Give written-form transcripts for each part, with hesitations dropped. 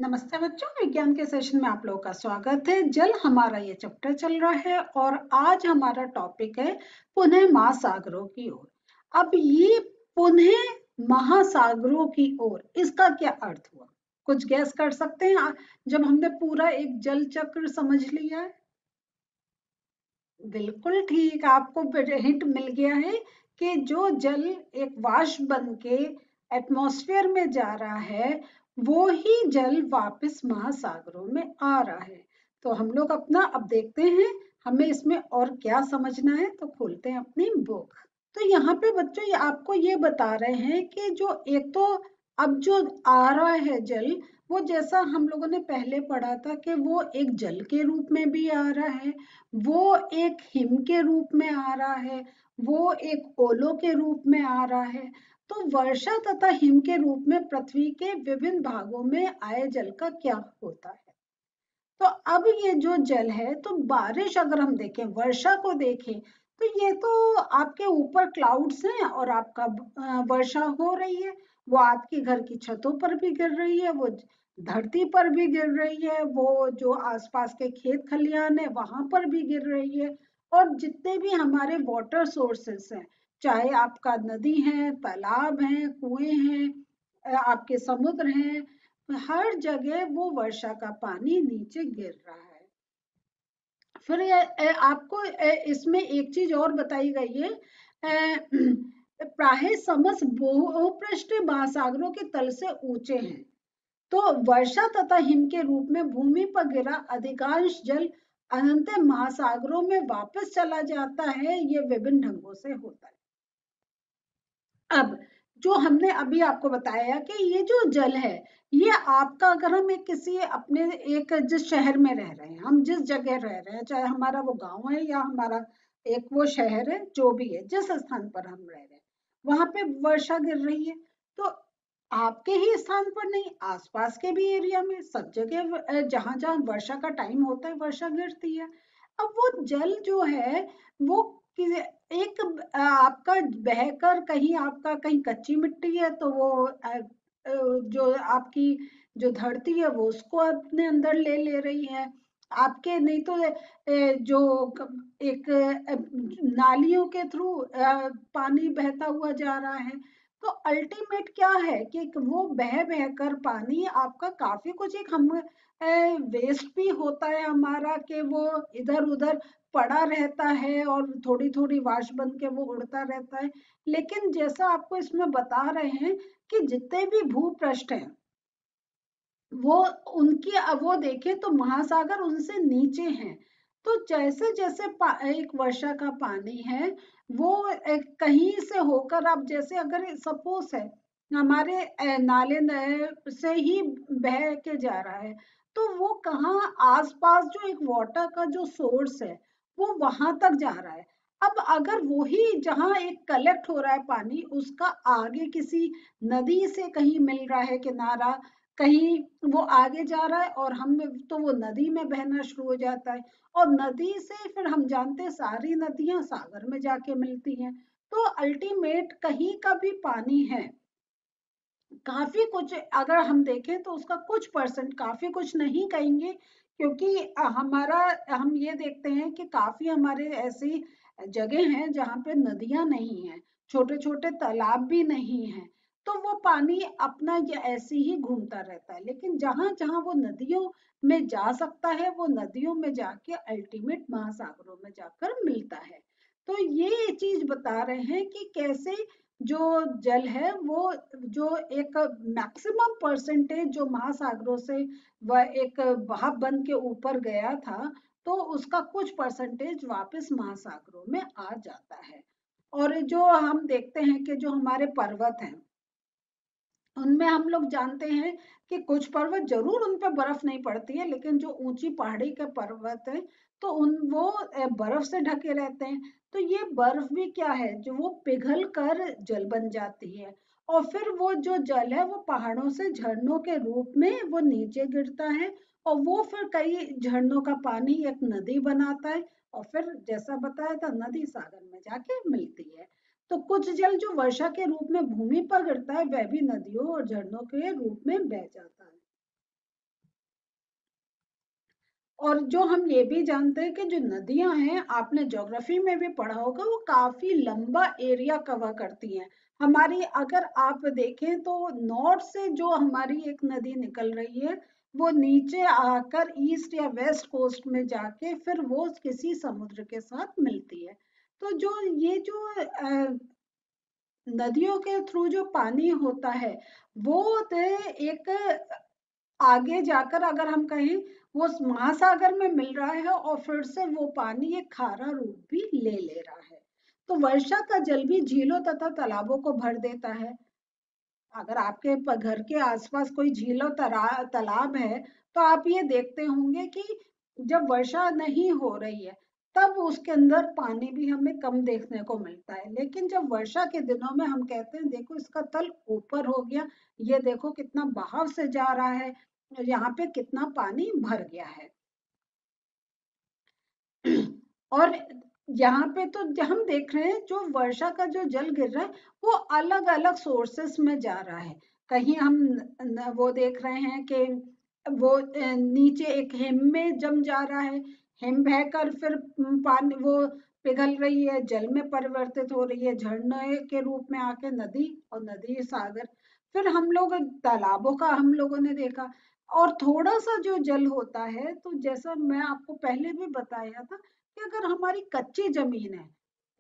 नमस्ते बच्चों, विज्ञान के सेशन में आप लोगों का स्वागत है। जल हमारा ये चैप्टर चल रहा है और आज हमारा टॉपिक है पुनः महासागरों की ओर। अब ये पुनः महासागरों की ओर, इसका क्या अर्थ हुआ? कुछ गैस कर सकते हैं जब हमने पूरा एक जल चक्र समझ लिया है? बिल्कुल ठीक, आपको हिंट मिल गया है कि जो जल एक वाष्प बन के एटमॉस्फेयर में जा रहा है वो ही जल वापस महासागरों में आ रहा है। तो हम लोग अपना अब देखते हैं हमें इसमें और क्या समझना है। तो खोलते हैं अपनी बुक। तो यहाँ पे बच्चों ये आपको ये बता रहे हैं कि जो एक तो अब जो आ रहा है जल, वो जैसा हम लोगों ने पहले पढ़ा था कि वो एक जल के रूप में भी आ रहा है, वो एक हिम के रूप में आ रहा है, वो एक ओलों के रूप में आ रहा है। तो वर्षा तथा हिम के रूप में पृथ्वी के विभिन्न भागों में आए जल का क्या होता है? तो अब ये जो जल है, तो बारिश अगर हम देखें, वर्षा को देखें, तो ये तो आपके ऊपर क्लाउड्स हैं और आपका वर्षा हो रही है। वो आपके घर की छतों पर भी गिर रही है, वो धरती पर भी गिर रही है, वो जो आसपास के खेत खलिहान है वहां पर भी गिर रही है। और जितने भी हमारे वाटर सोर्सेस हैं, चाहे आपका नदी है, तालाब है, कुएं हैं, आपके समुद्र हैं, हर जगह वो वर्षा का पानी नीचे गिर रहा है। फिर आपको इसमें एक चीज और बताई गई है, प्राय समस्त भूपृष्ठ महासागरों के तल से ऊंचे हैं। तो वर्षा तथा हिम के रूप में भूमि पर गिरा अधिकांश जल अनंत महासागरों में वापस चला जाता है। ये विभिन्न ढंगों से होता है। अब जो हमने अभी आपको बताया कि ये जो जल है, ये आपका, अगर हम एक किसी अपने एक जिस शहर में रह रहे हैं, हम जिस जगह रह रहे हैं, चाहे हमारा वो गांव है या हमारा एक वो शहर है, जो भी है, जिस स्थान पर हम रह रहे हैं वहां पे वर्षा गिर रही है, तो आपके ही स्थान पर नहीं, आसपास के भी एरिया में सब जगह जहां जहां वर्षा का टाइम होता है वर्षा गिरती है। अब वो जल जो है वो एक आपका बहकर, कहीं आपका कहीं कच्ची मिट्टी है तो वो जो आपकी जो धरती है वो उसको अपने अंदर ले ले रही है। आपके नहीं तो जो एक नालियों के थ्रू पानी बहता हुआ जा रहा है। तो अल्टीमेट क्या है कि वो बह बह कर पानी आपका काफी कुछ एक हम वेस्ट भी होता है हमारा, कि वो इधर उधर पड़ा रहता है और थोड़ी थोड़ी वाष्प बन के वो उड़ता रहता है। लेकिन जैसा आपको इसमें बता रहे हैं कि जितने भी भूपृष्ठ हैं वो उनकी, वो देखें तो महासागर उनसे नीचे हैं। तो जैसे जैसे एक वर्षा का पानी है वो कहीं से होकर, अब जैसे अगर सपोज है हमारे नाले से ही बह के जा रहा है, तो वो कहाँ आसपास जो एक वाटर का जो सोर्स है वो वहां तक जा रहा है। अब अगर वही जहां एक कलेक्ट हो रहा है पानी, उसका आगे किसी नदी से कहीं मिल रहा है किनारा, कहीं वो आगे जा रहा है और हम तो वो नदी में बहना शुरू हो जाता है, और नदी से फिर हम जानते हैं सारी नदियां सागर में जाके मिलती हैं। तो अल्टीमेट कहीं का भी पानी है, काफी कुछ अगर हम देखें तो उसका कुछ परसेंट, काफी कुछ नहीं कहेंगे, क्योंकि हमारा, हम ये देखते हैं कि काफी हमारे ऐसी जगह हैं जहाँ पे नदियां नहीं है, छोटे छोटे तालाब भी नहीं है, तो वो पानी अपना ये ऐसे ही घूमता रहता है। लेकिन जहां जहां वो नदियों में जा सकता है वो नदियों में जाके अल्टीमेट महासागरों में जाकर मिलता है। तो ये चीज बता रहे हैं कि कैसे जो जल है वो, जो एक मैक्सिमम परसेंटेज जो महासागरों से वह एक भाप बन के ऊपर गया था, तो उसका कुछ परसेंटेज वापस महासागरों में आ जाता है। और जो हम देखते हैं कि जो हमारे पर्वत हैं उनमें हम लोग जानते हैं कि कुछ पर्वत जरूर उन पर बर्फ नहीं पड़ती है, लेकिन जो ऊंची पहाड़ी के पर्वत है तो उन वो बर्फ से ढके रहते हैं। तो ये बर्फ भी क्या है, जो वो पिघल कर जल बन जाती है, और फिर वो जो जल है वो पहाड़ों से झरनों के रूप में वो नीचे गिरता है, और वो फिर कई झरनों का पानी एक नदी बनाता है, और फिर जैसा बताया था नदी सागर में जाके मिलती है। तो कुछ जल जो वर्षा के रूप में भूमि पर गिरता है वह भी नदियों और झरनों के रूप में बह जाता है। और जो हम ये भी जानते हैं कि जो नदियां हैं, आपने ज्योग्राफी में भी पढ़ा होगा, वो काफी लंबा एरिया कवर करती हैं। हमारी अगर आप देखें तो नॉर्थ से जो हमारी एक नदी निकल रही है, वो नीचे आकर ईस्ट या वेस्ट कोस्ट में जाके फिर वो किसी समुद्र के साथ मिलती है। तो जो ये जो नदियों के थ्रू जो पानी होता है, वो एक आगे जाकर अगर हम कहें, वो महासागर में मिल रहा है और फिर से वो पानी एक खारा रूप भी ले ले रहा है। तो वर्षा का जल भी झीलों तथा तालाबों को भर देता है। अगर आपके घर के आसपास कोई झील और तालाब है, तो आप ये देखते होंगे कि जब वर्षा नहीं हो रही है, तब उसके अंदर पानी भी हमें कम देखने को मिलता है। लेकिन जब वर्षा के दिनों में हम कहते हैं देखो इसका तल ऊपर हो गया, ये देखो कितना बहाव से जा रहा है, यहाँ पे कितना पानी भर गया है। और यहाँ पे तो हम देख रहे हैं जो वर्षा का जो जल गिर रहा है, वो अलग अलग सोर्सेस में जा रहा है। कहीं हम वो देख रहे हैं कि वो नीचे एक हिम में जम जा रहा है, हिम बहकर फिर पानी वो पिघल रही है, जल में परिवर्तित हो रही है, झरने के रूप में आके नदी, और नदी सागर। फिर हम लोग तालाबों का हम लोगों ने देखा। और थोड़ा सा जो जल होता है, तो जैसा मैं आपको पहले भी बताया था कि अगर हमारी कच्ची जमीन है,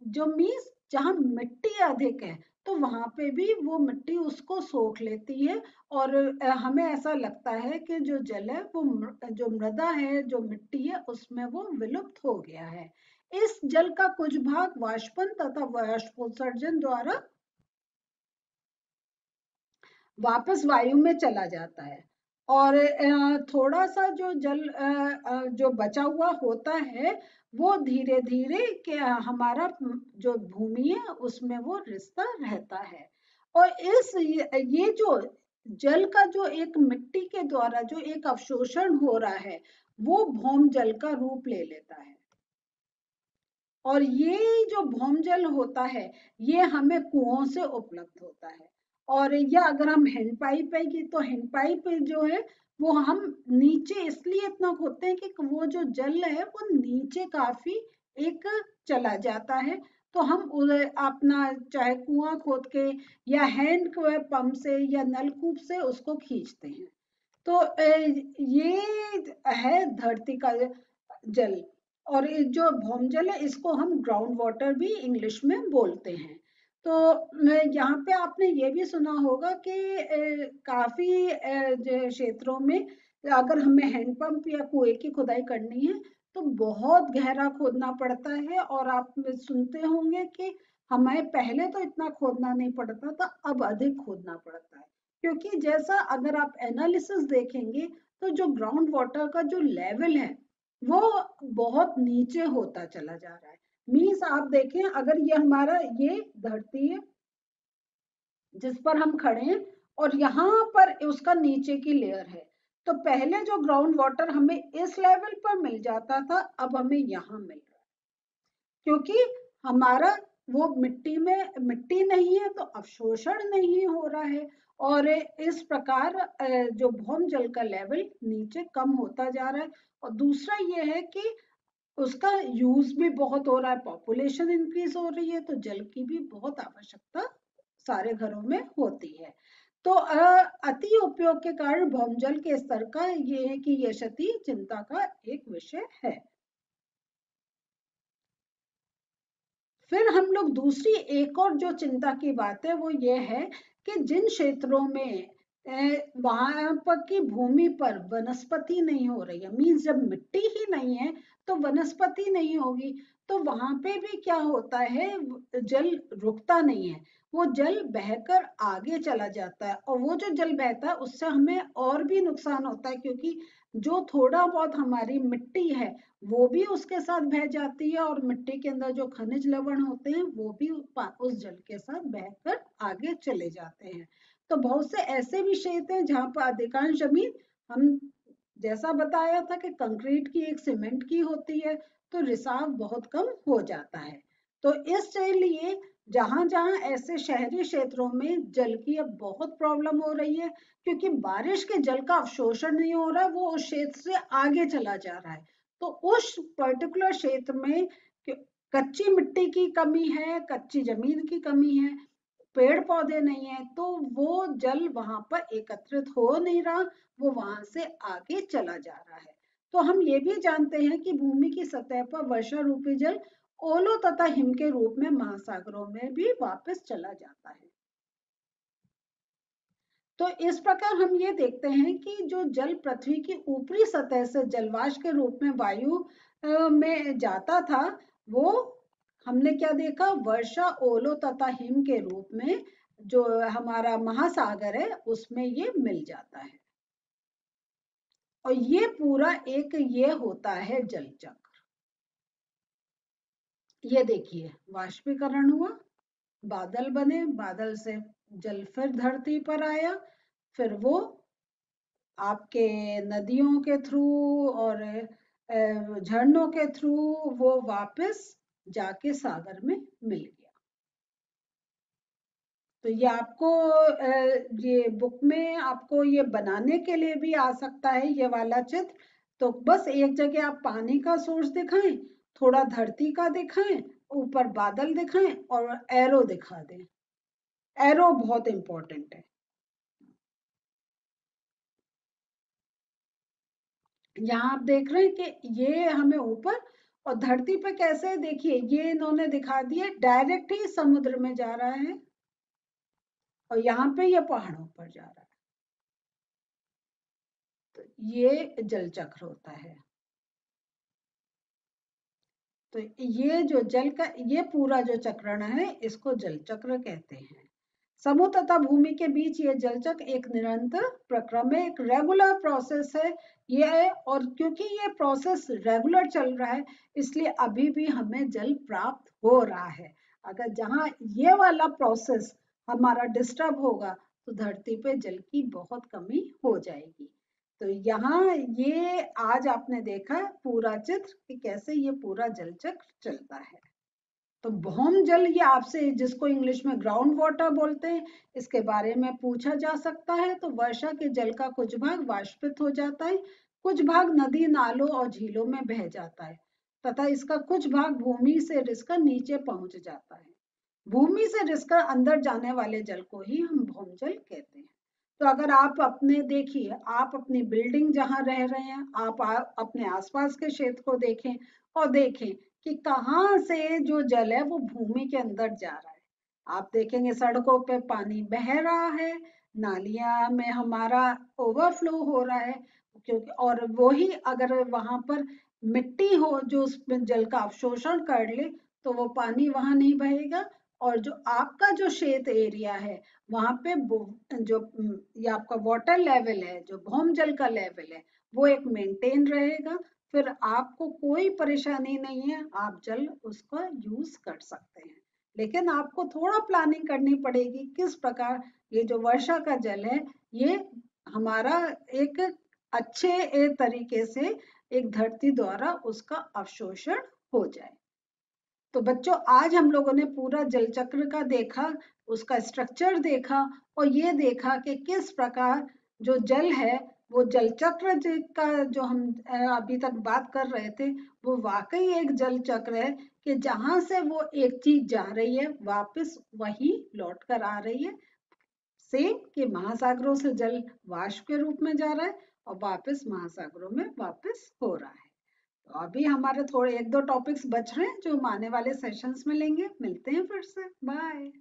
जो मीन्स जहाँ मिट्टी अधिक है, तो वहां पे भी वो मिट्टी उसको सोख लेती है। और हमें ऐसा लगता है कि जो जल है वो जो मृदा है, जो मिट्टी है, उसमें वो विलुप्त हो गया है। इस जल का कुछ भाग वाष्पन तथा वाष्पोत्सर्जन द्वारा वापस वायु में चला जाता है। और थोड़ा सा जो जल जो बचा हुआ होता है, वो धीरे धीरे क्या हमारा जो भूमि है उसमें वो रिश्ता रहता है। और ये जो जल का जो एक मिट्टी के द्वारा जो एक अवशोषण हो रहा है, वो भौम जल का रूप ले लेता है। और ये जो भौमजल होता है, ये हमें कुओं से उपलब्ध होता है। और या अगर हम हैंडपाइप है की, तो हैंडपाइप जो है वो हम नीचे इसलिए इतना खोदते हैं कि वो जो जल है वो नीचे काफी एक चला जाता है। तो हम अपना चाहे कुआं खोद के या हैंड पंप से या नलकूप से उसको खींचते हैं। तो ये है धरती का जल। और ये जो भौमजल है, इसको हम ग्राउंड वाटर भी इंग्लिश में बोलते हैं। तो यहाँ पे आपने ये भी सुना होगा कि काफी क्षेत्रों में अगर हमें हैंडपंप या कुएं की खुदाई करनी है, तो बहुत गहरा खोदना पड़ता है। और आप सुनते होंगे कि हमें पहले तो इतना खोदना नहीं पड़ता था, अब अधिक खोदना पड़ता है। क्योंकि जैसा अगर आप एनालिसिस देखेंगे, तो जो ग्राउंड वाटर का जो लेवल है, वो बहुत नीचे होता चला जा रहा है। मीन्स आप देखें, अगर ये हमारा ये धरती है जिस पर हम खड़े हैं, और यहाँ पर उसका नीचे की लेयर है, तो पहले जो ग्राउंड वाटर हमें इस लेवल पर मिल जाता था, अब हमें यहाँ मिल रहा है। क्योंकि हमारा वो मिट्टी में मिट्टी नहीं है, तो अवशोषण नहीं हो रहा है। और इस प्रकार जो भौम जल का लेवल नीचे कम होता जा रहा है। और दूसरा ये है कि उसका यूज भी बहुत हो रहा है, पॉपुलेशन इंक्रीज हो रही है, तो जल की भी बहुत आवश्यकता सारे घरों में होती है। तो अति उपयोग के कारण भौमजल के स्तर का ये है कि यह क्षति चिंता का एक विषय है। फिर हम लोग दूसरी एक और जो चिंता की बात है, वो ये है कि जिन क्षेत्रों में वहां पर की भूमि पर वनस्पति नहीं हो रही है, मीन्स जब मिट्टी ही नहीं है तो वनस्पति नहीं होगी, तो वहां पे भी क्या होता है, जल रुकता नहीं है, वो जल बहकर आगे चला जाता है। और वो जो जल बहता है उससे हमें और भी नुकसान होता है, क्योंकि जो थोड़ा बहुत हमारी मिट्टी है वो भी उसके साथ बह जाती है, और मिट्टी के अंदर जो खनिज लवण होते हैं वो भी उस जल के साथ बहकर आगे चले जाते हैं। तो बहुत से ऐसे भी क्षेत्र हैं जहाँ पर अधिकांश जमीन, हम जैसा बताया था कि कंक्रीट की एक सीमेंट की होती है, तो रिसाव बहुत कम हो जाता है। तो इसके लिए जहां जहां ऐसे शहरी क्षेत्रों में जल की अब बहुत प्रॉब्लम हो रही है, क्योंकि बारिश के जल का अवशोषण नहीं हो रहा है, वो उस क्षेत्र से आगे चला जा रहा है। तो उस पर्टिकुलर क्षेत्र में कच्ची मिट्टी की कमी है, कच्ची जमीन की कमी है, पेड़ पौधे नहीं है, तो वो जल वहां पर एकत्रित हो नहीं रहा, वो वहां से आगे चला जा रहा है। तो हम ये भी जानते हैं कि भूमि की सतह पर वर्षा रूपी जल ओलों तथा हिम के रूप में महासागरों में भी वापस चला जाता है। तो इस प्रकार हम ये देखते हैं कि जो जल पृथ्वी की ऊपरी सतह से जलवाष्प के रूप में वायु में जाता था, वो हमने क्या देखा, वर्षा ओलों तथा हिम के रूप में जो हमारा महासागर है उसमें ये मिल जाता है। और ये पूरा एक ये होता है जल चक्र। ये देखिए, वाष्पीकरण हुआ, बादल बने, बादल से जल फिर धरती पर आया, फिर वो आपके नदियों के थ्रू और झरनों के थ्रू वो वापस जाके सागर में मिल गया। तो ये आपको ये बुक में आपको ये बनाने के लिए भी आ सकता है ये वाला चित्र। तो बस एक जगह आप पानी का सोर्स दिखाएं, थोड़ा धरती का दिखाएं, ऊपर बादल दिखाएं और एरो दिखा दें। एरो बहुत इंपॉर्टेंट है। यहाँ आप देख रहे हैं कि ये हमें ऊपर और धरती पे कैसे, देखिए ये इन्होंने दिखा दिया डायरेक्ट ही समुद्र में जा रहा है और यहाँ पे ये पहाड़ों पर जा रहा है। तो ये जल चक्र होता है। तो ये जो जल का ये पूरा जो चक्रण है इसको जल चक्र कहते हैं। समुद्र तथा भूमि के बीच ये जल चक्र एक निरंतर प्रक्रम है, एक रेगुलर प्रोसेस है ये है। और क्योंकि ये प्रोसेस रेगुलर चल रहा है, इसलिए अभी भी हमें जल प्राप्त हो रहा है। अगर जहाँ ये वाला प्रोसेस हमारा डिस्टर्ब होगा तो धरती पे जल की बहुत कमी हो जाएगी। तो यहाँ ये आज आपने देखा पूरा चित्र कि कैसे ये पूरा जल चक्र चलता है। तो भौम जल ये आपसे, जिसको इंग्लिश में ग्राउंड वाटर बोलते हैं, इसके बारे में पूछा जा सकता है। तो वर्षा के जल का कुछ भाग वाष्पित हो जाता है, कुछ भाग नदी नालों और झीलों में बह जाता है तथा इसका कुछ भाग भूमि से रिसकर नीचे पहुंच जाता है। भूमि से रिसकर अंदर जाने वाले जल को ही हम भौम जल कहते हैं। तो अगर आप अपने देखिए, आप अपनी बिल्डिंग जहां रह रहे हैं, आप अपने आसपास के क्षेत्र को देखें और देखें कि कहाँ से जो जल है वो भूमि के अंदर जा रहा है। आप देखेंगे सड़कों पे पानी बह रहा है, नालियां में हमारा ओवरफ्लो हो रहा है, क्योंकि और वही अगर वहां पर मिट्टी हो जो उसमें जल का अवशोषण कर ले तो वो पानी वहां नहीं बहेगा। और जो आपका जो क्षेत्र एरिया है वहां पे जो ये आपका वाटर लेवल है, जो भौम जल का लेवल है, वो एक मेंटेन रहेगा। फिर आपको कोई परेशानी नहीं है, आप जल उसका यूज कर सकते हैं। लेकिन आपको थोड़ा प्लानिंग करनी पड़ेगी किस प्रकार ये जो वर्षा का जल है ये हमारा एक अच्छे तरीके से एक धरती द्वारा उसका अवशोषण हो जाए। तो बच्चों आज हम लोगों ने पूरा जल चक्र का देखा, उसका स्ट्रक्चर देखा और ये देखा कि किस प्रकार जो जल है वो जल चक्र का जो हम अभी तक बात कर रहे थे वो वाकई एक जल चक्र है कि जहां से वो एक चीज जा रही है वापस वही लौट कर आ रही है। सेम कि महासागरों से जल वाष्प के रूप में जा रहा है और वापस महासागरों में वापस हो रहा है। तो अभी हमारे थोड़े एक दो टॉपिक्स बच रहे हैं जो हम आने वाले सेशंस में लेंगे। मिलते हैं फिर से, बाय।